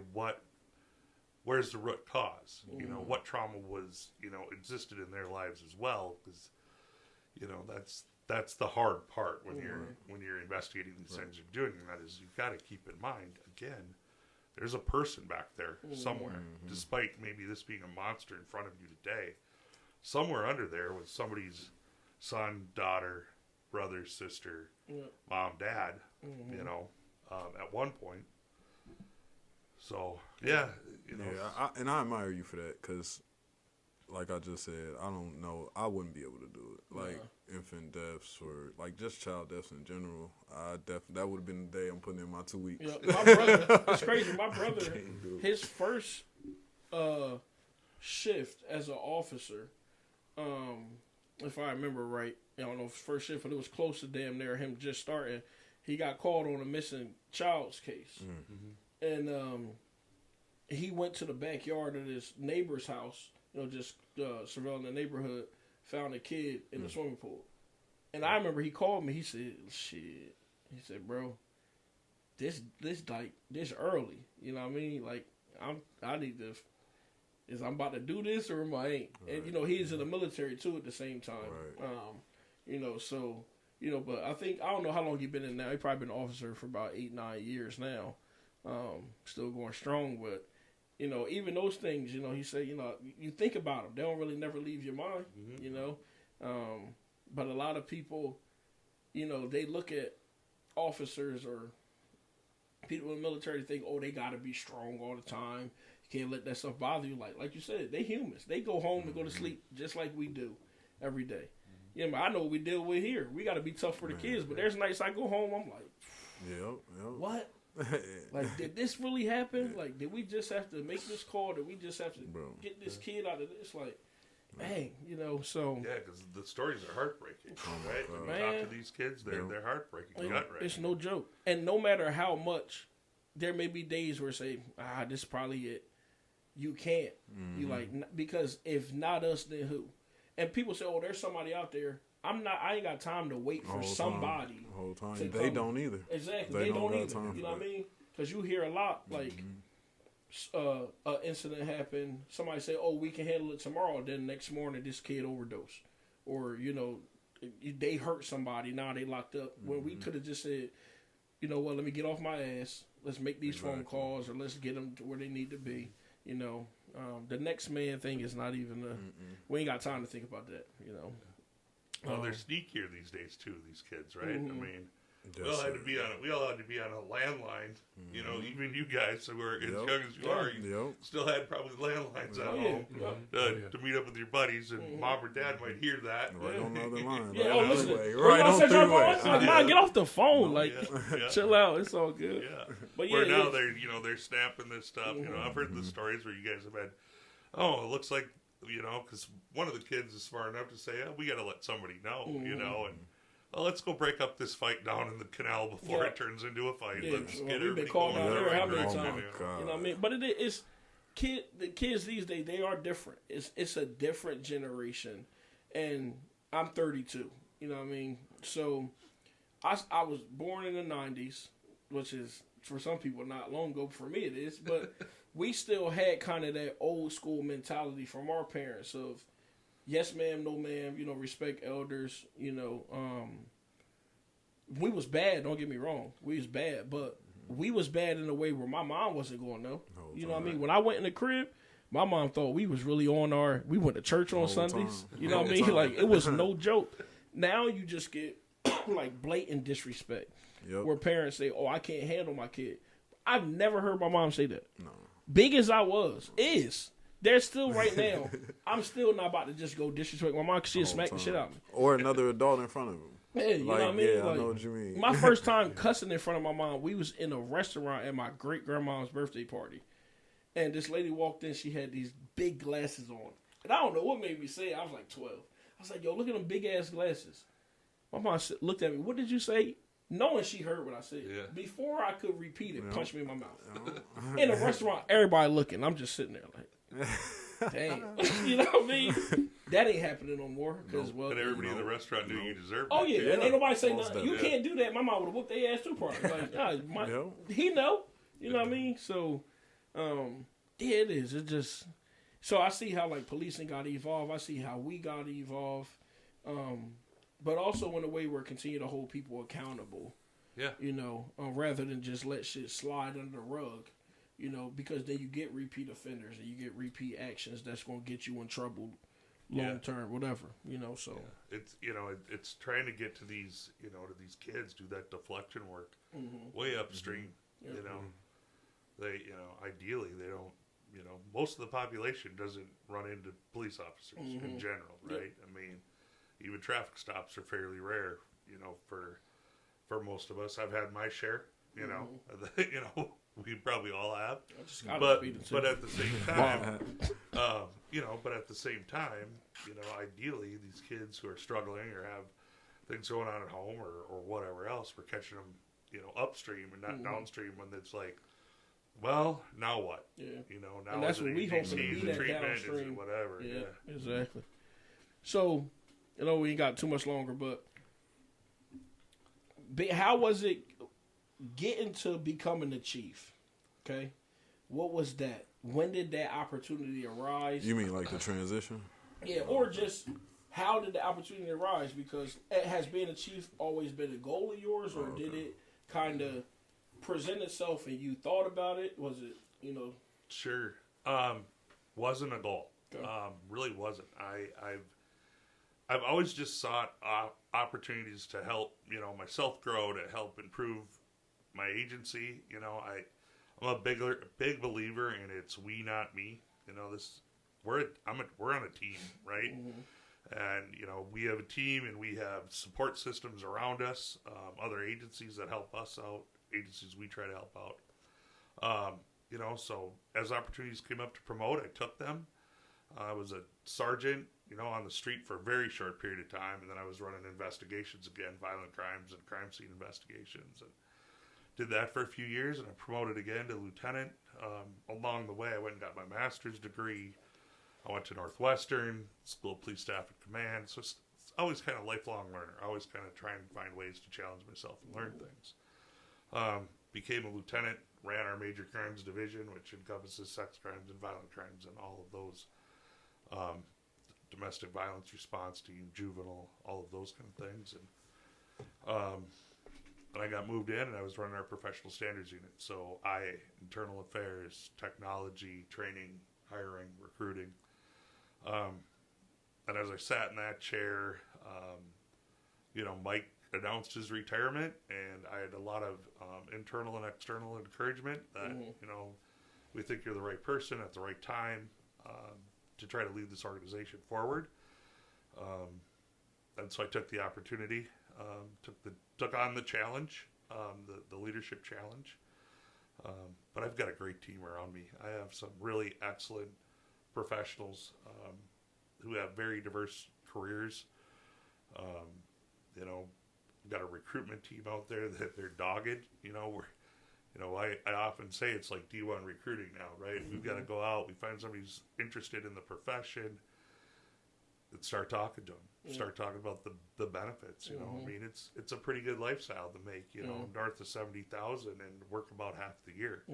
Speaker 5: where's the root cause? What trauma was, existed in their lives as well? Because, that's the hard part when you're investigating these things you're doing. And that is, you've got to keep in mind, again, there's a person back there somewhere, despite maybe this being a monster in front of you today. Somewhere under there was somebody's son, daughter, brother, sister, mom, dad, at one point. So yeah, you know.
Speaker 1: Yeah, I admire you for that because, like I just said, I don't know. I wouldn't be able to do it. Like infant deaths or like just child deaths in general. That would have been the day I'm putting in my 2 weeks.
Speaker 3: Yeah, my brother, it's crazy. My brother, his first shift as an officer, if I remember right, I don't know if his first shift, but it was close to damn near him just starting. He got called on a missing child's case, and he went to the backyard of this neighbor's house. Just surveilling the neighborhood, found a kid in the swimming pool. And I remember he called me. He said, "Shit," he said, "Bro, this early. You know what I mean? Like I need to. Is I'm about to do this or am I ain't?" Right. And he's in the military too at the same time. Right. So but I don't know how long he's been in now. He probably been an officer for about 8-9 years now. Still going strong, but. Even those things, he said, you think about them. They don't really never leave your mind, But a lot of people, they look at officers or people in the military think, oh, they got to be strong all the time. You can't let that stuff bother you. Like you said, they humans. They go home and go to sleep just like we do every day. But I know what we deal with here. We got to be tough for the kids. But there's nights I go home, I'm like, what? Like, did this really happen? Like, did we just have to make this call? Did we just have to get this kid out of this? Like, dang, so.
Speaker 5: Yeah, because the stories are heartbreaking, right? When you talk to these kids, they're heartbreaking, gut-wrenching.
Speaker 3: It's no joke. And no matter how much, there may be days where say, this is probably it. You can't. You because if not us, then who? And people say, oh, there's somebody out there. I ain't got time to wait for somebody.
Speaker 1: The whole time. They don't either.
Speaker 3: Exactly. They don't either. You know what I mean? Because you hear a lot, like, an incident happened. Somebody say, oh, we can handle it tomorrow. Then next morning, this kid overdosed. Or, they hurt somebody. Now they locked up. When we could have just said, you know what, let me get off my ass. Let's make these phone calls or let's get them to where they need to be. The next man thing is not even we ain't got time to think about that,
Speaker 5: Well, they're sneakier these days too. These kids, right? I mean, we all had to be on a landline. Even you guys who are as young as you are, you still had probably landlines at home to meet up with your buddies, and mom or dad might hear that.
Speaker 1: Right on the other line.
Speaker 3: Right on three-way. Get off the phone. Chill out. It's all good.
Speaker 5: Yeah. But where now they're snapping this stuff. I've heard the stories where you guys have had. Oh, it looks like. Because one of the kids is smart enough to say, we got to let somebody know, and let's go break up this fight down in the canal before it turns into a fight. Let's get
Speaker 3: we've been called out there how many times? You know what I mean? But the kids these days, they are different. It's a different generation, and I'm 32. You know what I mean? So I was born in the 90s, which is for some people not long ago. For me, it is, but. We still had kind of that old school mentality from our parents of yes ma'am, no ma'am, respect elders, we was bad, don't get me wrong. We was bad, but we was bad in a way where my mom wasn't going no. You know what I mean? When I went in the crib, my mom thought we was really we went to church on Sundays. You know what I mean? Like it was no joke. Now you just get like blatant disrespect where parents say, oh, I can't handle my kid. I've never heard my mom say that. No. Big as I was, there's still right now, I'm still not about to just go disrespect my mom because she'll smack the shit out of me.
Speaker 1: Or another adult in front of him.
Speaker 3: Yeah, you know what I mean?
Speaker 1: Yeah, I know what you mean.
Speaker 3: My first time cussing in front of my mom, we was in a restaurant at my great-grandma's birthday party. And this lady walked in, she had these big glasses on. And I don't know what made me say it. I was like 12. I was like, yo, look at them big-ass glasses. My mom looked at me, what did you say? Knowing she heard what I said. Yeah. Before I could repeat it, punched me in my mouth. In a restaurant, everybody looking. I'm just sitting there like, damn. You know what I mean? That ain't happening no more. But
Speaker 5: everybody in the restaurant knew you deserved it.
Speaker 3: Oh, yeah. And ain't nobody say nothing. You can't do that. My mom would have whooped their ass too, probably. He know. You know what I mean? So, it is. It's just... So I see how, policing got to evolve. I see how we got to evolve. But also in a way where continue to hold people accountable. Yeah. Rather than just let shit slide under the rug. Because then you get repeat offenders and you get repeat actions that's going to get you in trouble long term, whatever. So
Speaker 5: it's it's trying to get to these to these kids, do that deflection work way upstream. They, ideally they don't, most of the population doesn't run into police officers in general, right? I mean, even traffic stops are fairly rare, for most of us. I've had my share, we probably all have. But at the same time, ideally these kids who are struggling or have things going on at home or whatever else, we're catching them, upstream and not downstream when it's like, well, now what?
Speaker 3: Yeah.
Speaker 5: Now
Speaker 3: and that's
Speaker 5: is
Speaker 3: what
Speaker 5: it
Speaker 3: we hope to
Speaker 5: EDC,
Speaker 3: be
Speaker 5: is it
Speaker 3: that
Speaker 5: treatment,
Speaker 3: downstream.
Speaker 5: is it whatever?
Speaker 3: Yeah, exactly. So, we ain't got too much longer, but how was it getting to becoming the chief? Okay. What was that? When did that opportunity arise?
Speaker 1: You mean like the transition?
Speaker 3: Yeah, or just how did the opportunity arise? Because has being a chief always been a goal of yours, or did it kind of present itself and you thought about it? Was it,
Speaker 5: Sure. Wasn't a goal.
Speaker 3: Okay.
Speaker 5: Really wasn't. I've always just sought opportunities to help, myself grow, to help improve my agency. I'm a big believer in it's we, not me. We're on a team, right? And we have a team and we have support systems around us, other agencies that help us out, agencies we try to help out. So as opportunities came up to promote, I took them. I was a sergeant, on the street for a very short period of time, and then I was running investigations again, violent crimes and crime scene investigations, and did that for a few years, and I promoted again to lieutenant. Along the way, I went and got my master's degree. I went to Northwestern School of Police Staff and Command. So it's always kind of lifelong learner. Always kind of trying to find ways to challenge myself and learn things. Became a lieutenant, ran our major crimes division, which encompasses sex crimes and violent crimes and all of those. Domestic violence response team, juvenile, all of those kind of things. And I got moved in and I was running our professional standards unit. So internal affairs, technology, training, hiring, recruiting. And as I sat in that chair, Mike announced his retirement, and I had a lot of internal and external encouragement that, we think you're the right person at the right time to try to lead this organization forward. And so I took the opportunity, took on the challenge, the leadership challenge. But I've got a great team around me. I have some really excellent professionals who have very diverse careers. Got a recruitment team out there that they're dogged. I often say it's like D1 recruiting now, right? We've got to go out, we find somebody who's interested in the profession, and start talking to them. Start talking about the benefits. I mean, it's a pretty good lifestyle to make north of 70,000 and work about half the year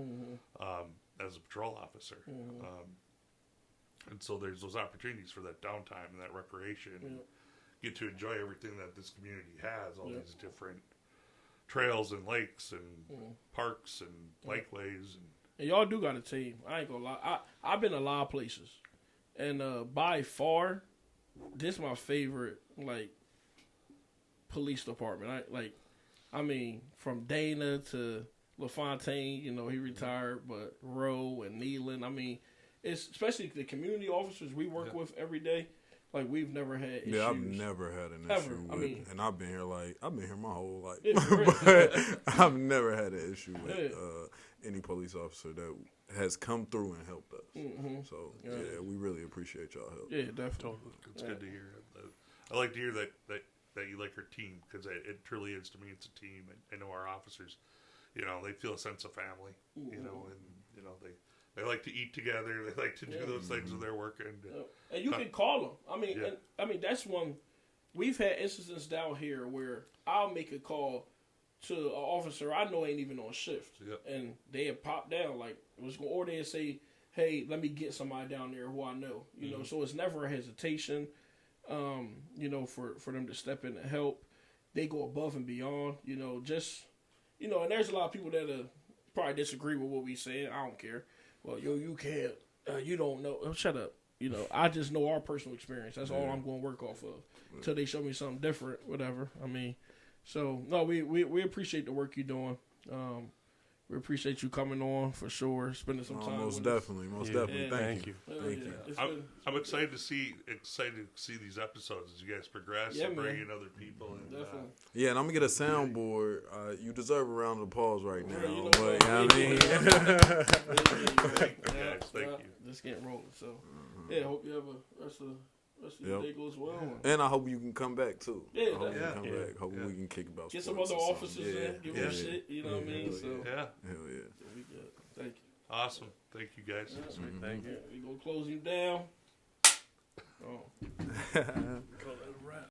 Speaker 5: as a patrol officer. And so there's those opportunities for that downtime and that recreation. And get to enjoy everything that this community has, all these different trails and lakes and parks and bikeways.
Speaker 3: And y'all do got a team. I ain't gonna lie. I've been a lot of places. And by far, this is my favorite, police department. I mean, from Dana to LaFontaine, he retired, but Rowe and Nealon. I mean, it's especially the community officers we work with every day. We've never had issues.
Speaker 1: Yeah, I've never had an issue with, and I've been here my whole life.
Speaker 3: Yeah,
Speaker 1: but I've never had an issue with any police officer that has come through and helped us. So, we really appreciate y'all help.
Speaker 3: Yeah, definitely.
Speaker 5: It's good to hear. I like to hear that you like your team, because it truly is, to me, it's a team. And I know our officers, they feel a sense of family, and, they like to eat together. They like to do those things when they're working.
Speaker 3: And you can call them. I mean, that's one. We've had instances down here where I'll make a call to an officer I know ain't even on shift, and they have popped down or they say, "Hey, let me get somebody down there who I know." So it's never a hesitation. For them to step in and help. They go above and beyond. And there's a lot of people that probably disagree with what we say. I don't care. Well, you can't. You don't know. Oh, shut up. I just know our personal experience. That's all I'm going to work off of until they show me something different. Whatever. I mean, so no, we appreciate the work you're doing. we appreciate you coming on for sure, spending some time.
Speaker 1: Most
Speaker 3: with
Speaker 1: definitely.
Speaker 3: Yeah.
Speaker 1: Thank you.
Speaker 3: Thank you.
Speaker 5: I'm excited to see these episodes as you guys progress and bring in other people. And,
Speaker 3: Definitely.
Speaker 1: Yeah, and I'm gonna get a soundboard. You deserve a round of applause right now.
Speaker 3: You know
Speaker 1: But
Speaker 3: what?
Speaker 1: you know what I mean?
Speaker 5: Thank you.
Speaker 3: Just getting rolling. So, yeah, hope you have a rest of your day goes well.
Speaker 1: And I hope you can come back too.
Speaker 3: Yeah,
Speaker 1: I hope you
Speaker 3: yeah.
Speaker 1: come back. Hope we can kick about.
Speaker 3: Get some
Speaker 1: sports
Speaker 3: other
Speaker 1: or
Speaker 3: officers
Speaker 1: something.
Speaker 3: in, give them shit. You know what I mean? So
Speaker 5: yeah.
Speaker 1: Hell yeah.
Speaker 3: we good. Thank you.
Speaker 5: Awesome. Thank you guys.
Speaker 4: Thank you.
Speaker 3: We gonna close you down. Oh.